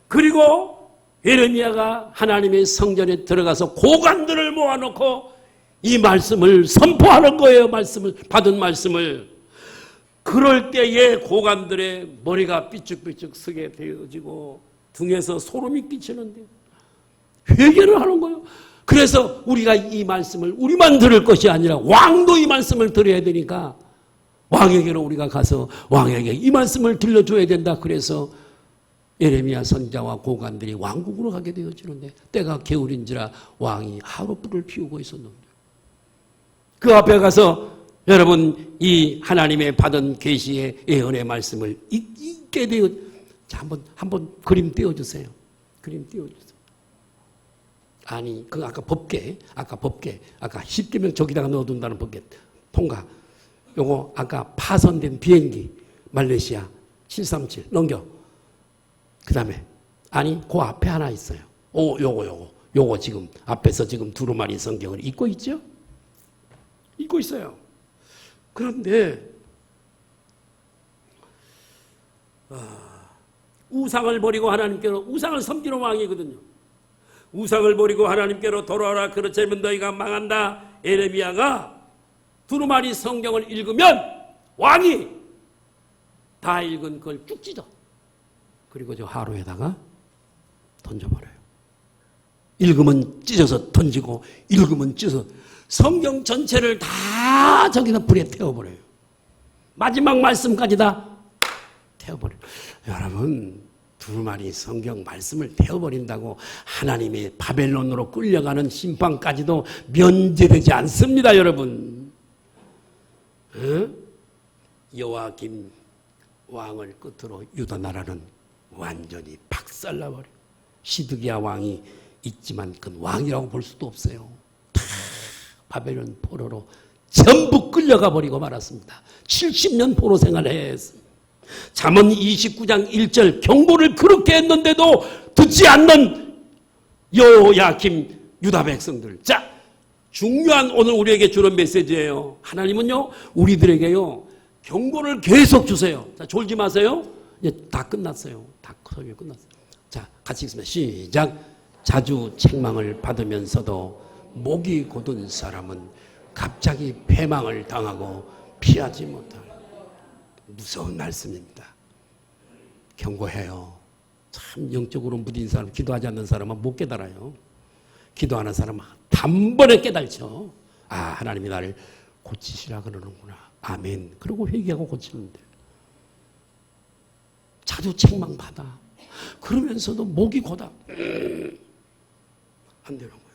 그리고 예레미야가 하나님의 성전에 들어가서 고관들을 모아놓고 이 말씀을 선포하는 거예요. 받은 말씀을. 그럴 때에 고관들의 머리가 삐죽삐죽 서게 되어지고 등에서 소름이 끼치는데 회개를 하는 거예요. 그래서 우리가 이 말씀을 우리만 들을 것이 아니라 왕도 이 말씀을 들어야 되니까 왕에게로 우리가 가서 왕에게 이 말씀을 들려줘야 된다. 그래서 예레미야 선지자와 고관들이 왕국으로 가게 되어지는데 때가 겨울인지라 왕이 하룻불을 피우고 있었는데 그 앞에 가서 여러분 이 하나님의 받은 계시의 예언의 말씀을 읽게 되어. 자, 한번 그림 띄워주세요. 그림 띄워주세요. 아니 그 아까 법계 아까 10계명 저기다가 넣어둔다는 법계 통과. 요거 아까 파손된 비행기 말레이시아 737 넘겨. 그 다음에 아니 그 앞에 하나 있어요. 요거 지금 앞에서 지금 두루마리 성경을 읽고 있죠? 읽고 있어요. 그런데 우상을 버리고 하나님께로 우상을 섬기는 왕이거든요. 우상을 버리고 하나님께로 돌아오라. 그렇지 않으면 너희가 망한다. 에레미야가 두루마리 성경을 읽으면 왕이 다 읽은 그걸 쭉 찢어. 그리고 저 하루에다가 던져버려요. 읽으면 찢어서 던지고 읽으면 찢어서 성경 전체를 다 저기다 불에 태워버려요. 마지막 말씀까지 다 태워버려요. 여러분, 두루마리 성경 말씀을 태워버린다고 하나님이 바벨론으로 끌려가는 심판까지도 면제되지 않습니다, 여러분. 여호와김 왕을 끝으로 유다 나라는 완전히 박살나버려요. 시드기야 왕이 있지만 그건 왕이라고 볼 수도 없어요. 다 바벨론 포로로 전부 끌려가 버리고 말았습니다. 70년 포로 생활했습니다. 잠언 29장 1절 경고를 그렇게 했는데도 듣지 않는 여호야김 유다 백성들. 자, 중요한 오늘 우리에게 주는 메시지예요. 하나님은요 우리들에게요 경고를 계속 주세요. 자, 졸지 마세요. 이제 다 끝났어요. 다 설교 끝났어요. 자, 같이 읽습니다. 시작. 자주 책망을 받으면서도 목이 곧은 사람은 갑자기 패망을 당하고 피하지 못할 무서운 말씀입니다. 경고해요. 참 영적으로 무딘 사람, 기도하지 않는 사람은 못 깨달아요. 기도하는 사람은 단번에 깨달죠. 아, 하나님이 나를 고치시라 그러는구나. 아멘. 그러고 회개하고 고치는데 자주 책망받아. 그러면서도 목이 고다. 안 되는 거예요.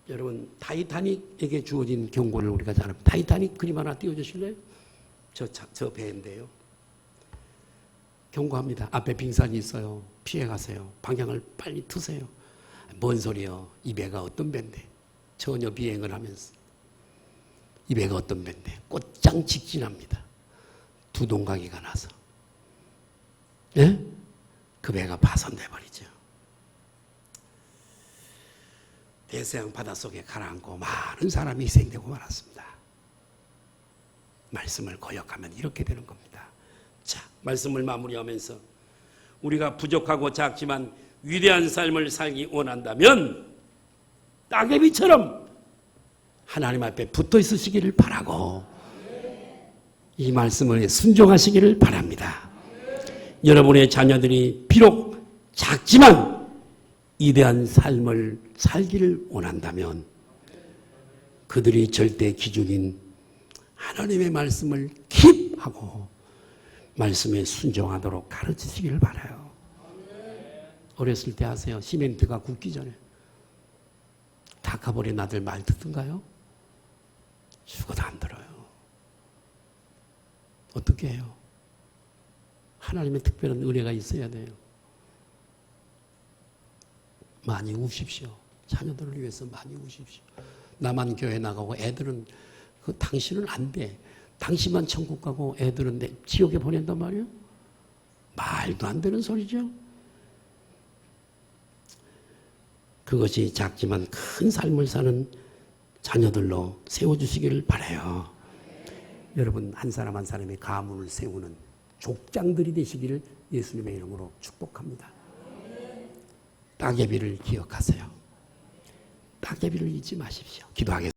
여러분, 타이타닉에게 주어진 경고를 우리가 잘 압니다. 타이타닉 그림 하나 띄워주실래요? 저 배인데요. 경고합니다. 앞에 빙산이 있어요. 피해가세요. 방향을 빨리 트세요. 뭔 소리요? 이 배가 어떤 배인데? 전혀 비행을 하면서. 이 배가 어떤 배인데? 곧장 직진합니다. 두 동강이가 나서. 예? 그 배가 파손돼 버리죠. 대서양 바닷속에 가라앉고 많은 사람이 희생되고 말았습니다. 말씀을 거역하면 이렇게 되는 겁니다. 자, 말씀을 마무리하면서 우리가 부족하고 작지만 위대한 삶을 살기 원한다면 따개비처럼 하나님 앞에 붙어 있으시기를 바라고 이 말씀을 순종하시기를 바랍니다. 여러분의 자녀들이 비록 작지만 위대한 삶을 살기를 원한다면 그들이 절대 기준인 하나님의 말씀을 킵하고 말씀에 순종하도록 가르치시기를 바라요. 어렸을 때 아세요? 시멘트가 굳기 전에 닦아버린 아들 말 듣던가요? 죽어도 안 들어요. 어떻게 해요? 하나님의 특별한 은혜가 있어야 돼요. 많이 우십시오. 자녀들을 위해서 많이 우십시오. 나만 교회 나가고 애들은 당신은 안 돼. 당신만 천국 가고 애들은 지옥에 보낸단 말이에요? 말도 안 되는 소리죠. 그것이 작지만 큰 삶을 사는 자녀들로 세워주시기를 바라요. 여러분 한 사람 한 사람의 가문을 세우는 족장들이 되시기를 예수님의 이름으로 축복합니다. 따개비를 기억하세요. 따개비를 잊지 마십시오. 기도하겠습니다.